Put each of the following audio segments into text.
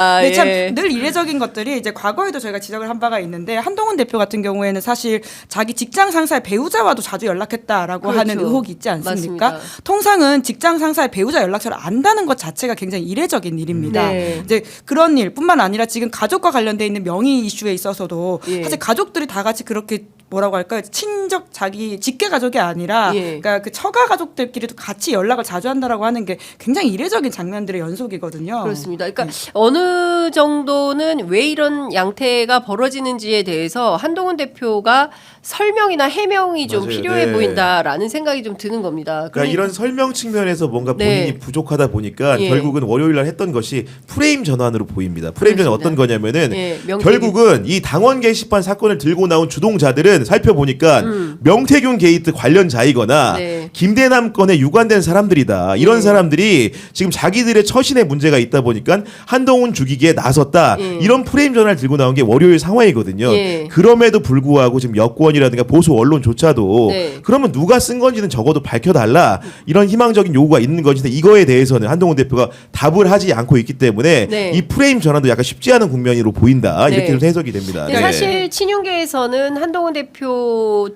근데 참 예. 늘 이례적인 것들이 이제 과거에도 저희가 지적을 한 바가 있는데 한동훈 대표 같은 경우에는 사실 자기 직장 상사의 배우자와도 자주 연락했다라고 그렇죠. 하는 의혹이 있지 않습니까? 맞습니다. 통상은 직장 상사의 배우자 연락처를 안다는 것 자체가 굉장히 이례적인 일입니다. 네. 이제 그런 일뿐만 아니라 지금 가족과 관련돼 있는 명의 이슈에 있어서도 예. 사실 가족들이 다 같이 그렇게 뭐라고 할까요? 친적 자기 직계 가족이 아니라 예. 그러니까 그 처가 가족들끼리도 같이 연락을 자주 한다라고 하는 게 굉장히 이례적인 장면들의 연속이거든요. 그렇습니다. 그러니까 어느 정도는 왜 이런 양태가 벌어지는지에 대해서 한동훈 대표가 설명이나 해명이 좀 맞아요. 필요해 네. 보인다라는 생각이 좀 드는 겁니다. 그러니까 이런 설명 측면에서 뭔가 본인이 네. 부족하다 보니까 예. 결국은 월요일 날 했던 것이 프레임 전환으로 보입니다. 프레임 전환 그렇습니다. 어떤 거냐면은 예, 명태균. 결국은 이 당원 게시판 사건을 들고 나온 주동자들은 살펴보니까 명태균 게이트 관련자이거나 네. 김대남 건에 유관된 사람들이다. 이런 예. 사람들이 지금 자기들의 처신에 문제가 있다 보니까 한동훈 죽이기에 나섰다. 예. 이런 프레임 전환을 들고 나온 게 월요일 상황이거든요. 예. 그럼에도 불구하고 지금 여권이라든가 보수 언론조차도 네. 그러면 누가 쓴 건지는 적어도 밝혀달라 이런 희망적인 요구가 있는 것인데 이거에 대해서는 한동훈 대표가 답을 하지 않고 있기 때문에 네. 이 프레임 전환도 약간 쉽지 않은 국면으로 보인다 네. 이렇게 좀 해석이 됩니다. 근데 사실 친윤계에서는 한동훈 대표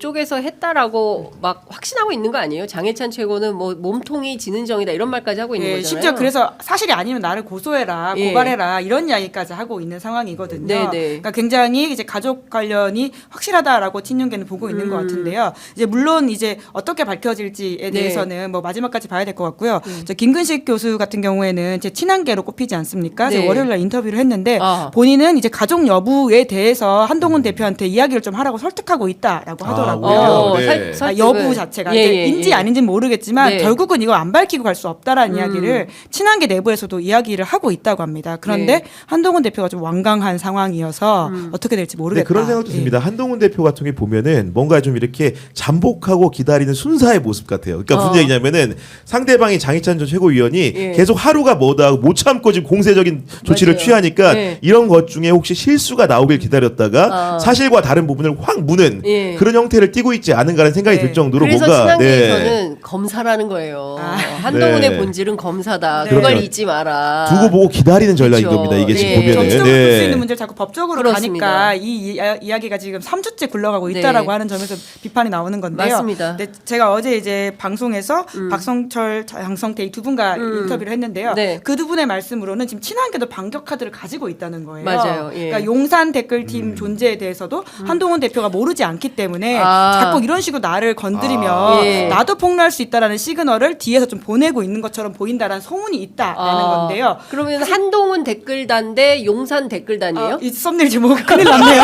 쪽에서 했다라고 막 확신하고 있는 거 아니에요? 장해찬 최고는 뭐 몸통이 지는정이다 이런 말까지 하고 있는 예, 거잖아요. 심지어 그래서 사실이 아니면 나를 고소해라, 예. 고발해라 이런 이야기까지 하고 있는 상황이거든요. 네, 네. 그러니까 굉장히 이제 가족 관련이 확실하다라고 친윤계는 보고 있는 것 같은데요. 이제 물론 이제 어떻게 밝혀질지에 대해서는 뭐 마지막까지 봐야 될 것 같고요. 저 김근식 교수 같은 경우에는 제 친한계로 꼽히지 않습니까? 네. 그래서 월요일날 인터뷰를 했는데 아. 본인은 이제 가족 여부에 대해서 한동훈 대표한테 이야기를 좀 하라고 설득하고 있다라고 하더라고요. 오히려, 네. 여부 자체가 예, 이제 예, 인지 예. 아닌지는 모르겠지만 네. 결국은 이거 안 밝히고 갈 수 없다라는 이야기를 친한계 내부에서도 이야기를 하고 있다고 합니다. 그런데 네. 한동훈 대표가 좀 완강한 상황이어서 어떻게 될지 네, 모르겠다. 그런 생각도 예. 듭니다. 한동훈 대표 같은 게 보면은 뭔가 좀 이렇게 잠복하고 기다리는 순사의 모습 같아요. 그러니까 무슨 얘기냐면은 상대방이 장희찬 전 최고위원이 예. 계속 하루가 뭐다 하고 못 참고 지금 공세적인 조치를 맞아요. 취하니까 예. 이런 것 중에 혹시 실수가 나오길 기다렸다가 사실과 다른 부분을 확 무는 예. 그런 형태를 띠고 있지 않은가라는 생각이 네. 들 정도로 그래서 뭔가 친한계에서는 검사라는 거예요. 아. 한동훈의 네. 본질은 검사다. 네. 그걸 그러니까 잊지 마라. 두고 보고 기다리는 전략인 그렇죠. 겁니다. 이게 지금 네. 보면은 정치적으로 풀 수 있는 문제를 자꾸 법적으로 그렇습니다. 가니까 이 이야기가 지금 3주째 굴러가고 네. 있다라고 하는 점에서 비판이 나오는 건데요. 맞습니다. 근데 제가 어제 이제 방송에서 박성철, 장성태 이 두 분과 인터뷰를 했는데요. 네. 그 두 분의 말씀으로는 지금 친한계도 반격 카드를 가지고 있다는 거예요. 맞아요. 예. 그러니까 용산 댓글팀 존재에 대해서도 한동훈 대표가 모르지 않기 때문에 아. 자꾸 이런 식으로 나를 건드리면 예. 나도 폭로할 수 있다라는 시그널을 뒤에서 좀 보내고 있는 것처럼 보인다라는 소문이 있다라는 건데요. 그러면 한동훈 댓글단 대 용산 댓글단이에요? 이 썸네일 제목 큰일 났네요.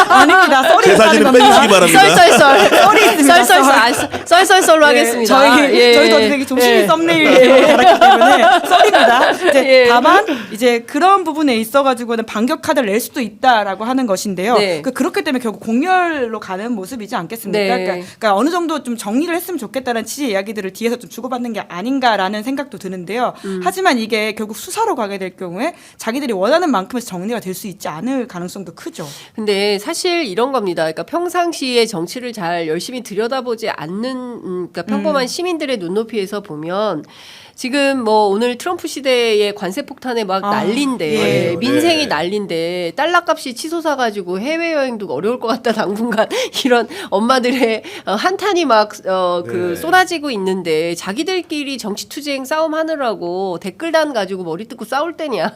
아닙니다. 썰이 제 있다는 사진은 겁니다. 빼주시기 바랍니다. 썰썰썰 썰로 네, 하겠습니다. 저희도 되게 조심히 예. 썸네일 달았기 때문에 썰입니다. 이제 예. 다만 이제 그런 부분에 있어가지고는 반격 카드를 낼 수도 있다라고 하는 것인데요. 네. 그렇기 때문에 결국 공멸로 가는 모습이지 않겠습니까? 네. 그러니까 어느 정도 좀 정리를 했으면 좋겠다는 취지의 이야기들을 뒤에서 좀 주고받는 게 아닌가라는 생각도 드는데요. 하지만 이게 결국 수사로 가게 될 경우에 자기들이 원하는 만큼에서 정리가 될 수 있지 않을 가능성도 크죠. 근데 사실 이런 겁니다. 그러니까 평상시에 정치를 잘 열심히 들여다보지 않는 그러니까 평범한 시민들의 눈높이에서 보면 지금 뭐 오늘 트럼프 시대의 관세 폭탄에 막 난린데 예. 민생이 네. 난린데 달러값이 치솟아 가지고 해외 여행도 어려울 것 같다 당분간 이런 엄마들의 한탄이 막 그 네. 쏟아지고 있는데 자기들끼리 정치 투쟁 싸움 하느라고 댓글단 가지고 머리 뜯고 싸울 때냐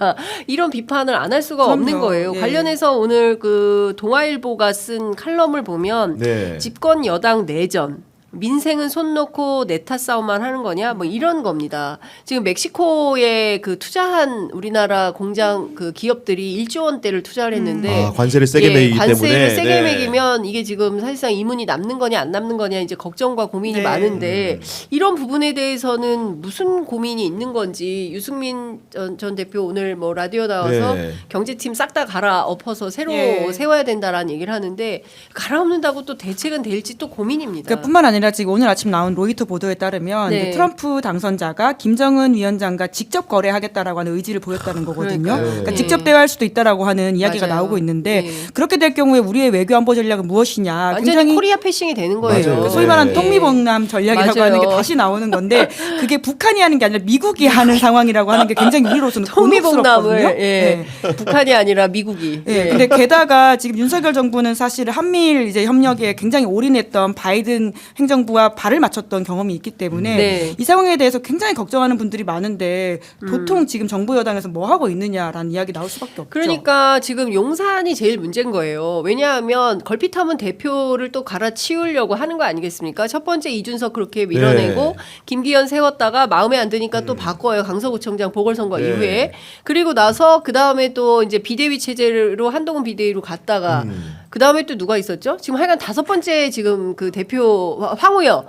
이런 비판을 안 할 수가 없는 그럼요. 거예요. 예. 관련해서 오늘 그 동아일보가 쓴 칼럼을 보면 네. 집권 여당 내전 민생은 손 놓고 내타 싸움만 하는 거냐 뭐 이런 겁니다. 지금 멕시코에 그 투자한 우리나라 공장 그 기업들이 1조 원대를 투자를 했는데 관세를 세게 매기기 관세를 때문에 세게 네. 매기면 이게 지금 사실상 이문이 남는 거냐 안 남는 거냐 이제 걱정과 고민이 네. 많은데 이런 부분에 대해서는 무슨 고민이 있는 건지 유승민 전 대표 오늘 뭐 라디오 나와서 네. 경제팀 싹 다 갈아 엎어서 새로 예. 세워야 된다라는 얘기를 하는데 갈아엎는다고 또 대책은 될지 또 고민입니다. 그뿐만 아니라 아니라 지금 오늘 아침 나온 로이터 보도에 따르면 네. 이제 트럼프 당선자가 김정은 위원장과 직접 거래하겠다라고 하는 의지를 보였다는 거거든요. 그러니까요. 그러니까 네. 직접 대화할 수도 있다라고 하는 이야기가 맞아요. 나오고 있는데 네. 그렇게 될 경우에 우리의 외교 안보 전략은 무엇이냐? 완전히 굉장히 코리아 패싱이 되는 거예요. 맞아요. 그 소위 말하는 네. 통미봉남 전략이라고 맞아요. 하는 게 다시 나오는 건데 그게 북한이 하는 게 아니라 미국이 하는 상황이라고 하는 게 굉장히 우리로서는 통미봉남을 곤혹스럽거든요. 예. 북한이 아니라 미국이. 예. 근데 게다가 지금 윤석열 정부는 사실 한미일 이제 협력에 굉장히 올인했던 바이든 행정부와 발을 맞췄던 경험이 있기 때문에 네. 이 상황에 대해서 굉장히 걱정하는 분들이 많은데 도통 지금 정부 여당에서 뭐 하고 있느냐라는 이야기 나올 수밖에 없죠. 그러니까 지금 용산이 제일 문제인 거예요. 왜냐하면 걸핏하면 대표를 또 갈아치우려고 하는 거 아니겠습니까? 첫 번째 이준석 그렇게 밀어내고 네. 김기현 세웠다가 마음에 안 드니까 또 바꿔요. 강서구청장 보궐선거 네. 이후에. 그리고 나서 그 다음에 또 이제 비대위 체제로 한동훈 비대위로 갔다가 그 다음에 또 누가 있었죠? 지금 하여간 5번째 지금 그 대표 황우여.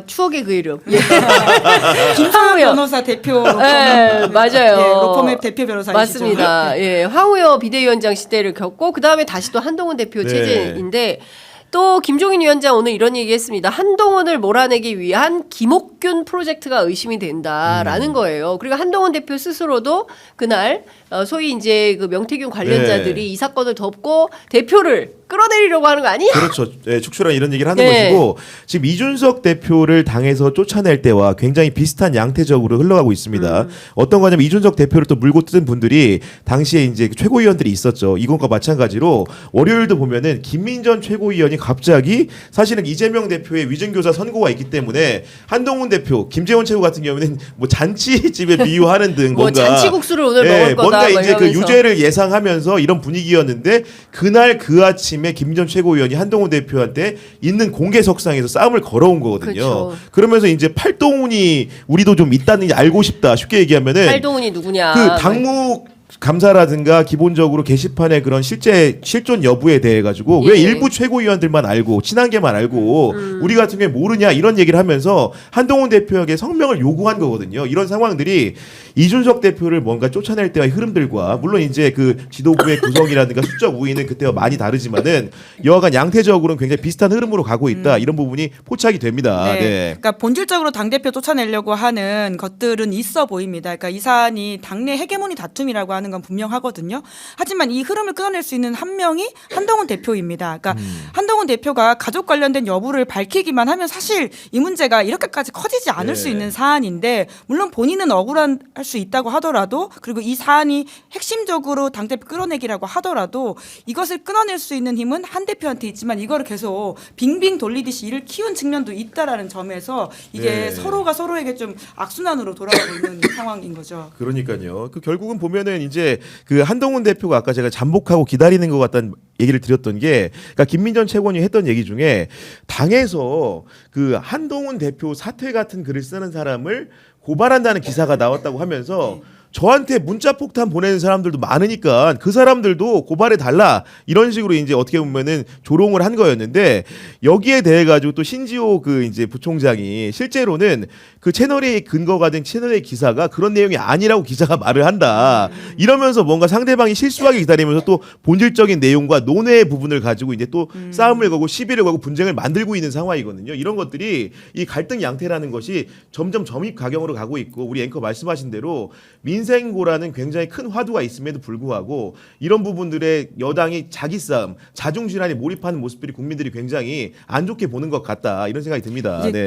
추억의 그 이름. 예. 김상현 변호사 대표 네, 맞아요. 로펌의 대표 변호사이시죠. 맞습니다. 예, 황우여 비대위원장 시대를 겪고 그 다음에 다시 또 한동훈 대표 네. 체제인데 또 김종인 위원장 오늘 이런 얘기했습니다. 한동훈을 몰아내기 위한 김옥균 프로젝트가 의심이 된다라는 거예요. 그리고 한동훈 대표 스스로도 그날 소위 이제 그 명태균 관련자들이 네. 이 사건을 덮고 대표를 끌어내리려고 하는 거 아니냐? 그렇죠. 네, 축출한 이런 얘기를 하는 네. 것이고 지금 이준석 대표를 당에서 쫓아낼 때와 굉장히 비슷한 양태적으로 흘러가고 있습니다. 어떤 거냐면 이준석 대표를 또 물고 뜯은 분들이 당시에 이제 최고위원들이 있었죠. 이건과 마찬가지로 월요일도 보면은 김민전 최고위원이 갑자기 사실은 이재명 대표의 위증교사 선고가 있기 때문에 한동훈 대표, 김재원 최고 같은 경우는 뭐 잔치집에 비유하는 등 뭐 뭔가 잔치국수를 오늘 먹을 거다. 뭔가 뭐 이제 그 이러면서. 유죄를 예상하면서 이런 분위기였는데 그날 그 아침에 김전 최고위원이 한동훈 대표한테 있는 공개석상에서 싸움을 걸어온 거거든요. 그렇죠. 그러면서 이제 팔동훈이 우리도 좀 있다는 게 알고 싶다. 쉽게 얘기하면은 팔동훈이 누구냐? 그 당무 감사라든가 기본적으로 게시판의 그런 실제 실존 여부에 대해 가지고 왜 예. 일부 최고위원들만 알고 친한 게만 알고 우리 같은 경우에 모르냐 이런 얘기를 하면서 한동훈 대표에게 성명을 요구한 거거든요. 이런 상황들이 이준석 대표를 뭔가 쫓아낼 때와의 흐름들과 물론 이제 그 지도부의 구성이라든가 수적 우위는 그때와 많이 다르지만은 여하간 양태적으로는 굉장히 비슷한 흐름으로 가고 있다. 이런 부분이 포착이 됩니다. 네. 네. 그러니까 본질적으로 당 대표 쫓아내려고 하는 것들은 있어 보입니다. 그러니까 이 사안이 당내 헤게모니 다툼이라고 하는 건 분명하거든요. 하지만 이 흐름을 끊어낼 수 있는 한 명이 한동훈 대표입니다. 그러니까 한동훈 대표가 가족 관련된 여부를 밝히기만 하면 사실 이 문제가 이렇게까지 커지지 않을 네. 수 있는 사안인데 물론 본인은 억울할 수 있다고 하더라도 그리고 이 사안이 핵심적으로 당 대표 끌어내기라고 하더라도 이것을 끊어낼 수 있는 힘은 한 대표한테 있지만 이거를 계속 빙빙 돌리듯이 이를 키운 측면도 있다라는 점에서 이게 네. 서로가 서로에게 좀 악순환으로 돌아가고 있는 상황인 거죠. 그러니까요. 그 결국은 보면은 이제 그 한동훈 대표가 아까 제가 잠복하고 기다리는 것 같다는 얘기를 드렸던 게, 그러니까 김민전 최고위원이 했던 얘기 중에 당에서 그 한동훈 대표 사퇴 같은 글을 쓰는 사람을 고발한다는 기사가 나왔다고 하면서 저한테 문자 폭탄 보내는 사람들도 많으니까 그 사람들도 고발해 달라 이런 식으로 이제 어떻게 보면은 조롱을 한 거였는데 여기에 대해 가지고 또 신지호 그 이제 부총장이 실제로는 그 채널의 근거가 된 채널의 기사가 그런 내용이 아니라고 기자가 말을 한다 이러면서 뭔가 상대방이 실수하게 기다리면서 또 본질적인 내용과 논의 부분을 가지고 이제 또 싸움을 걸고 시비를 걸고 분쟁을 만들고 있는 상황이거든요. 이런 것들이 이 갈등 양태라는 것이 점점 점입 가경으로 가고 있고 우리 앵커 말씀하신 대로 민생고라는 굉장히 큰 화두가 있음에도 불구하고 이런 부분들의 여당이 자기 싸움, 자중질환에 몰입하는 모습들이 국민들이 굉장히 안 좋게 보는 것 같다 이런 생각이 듭니다. 이제 네.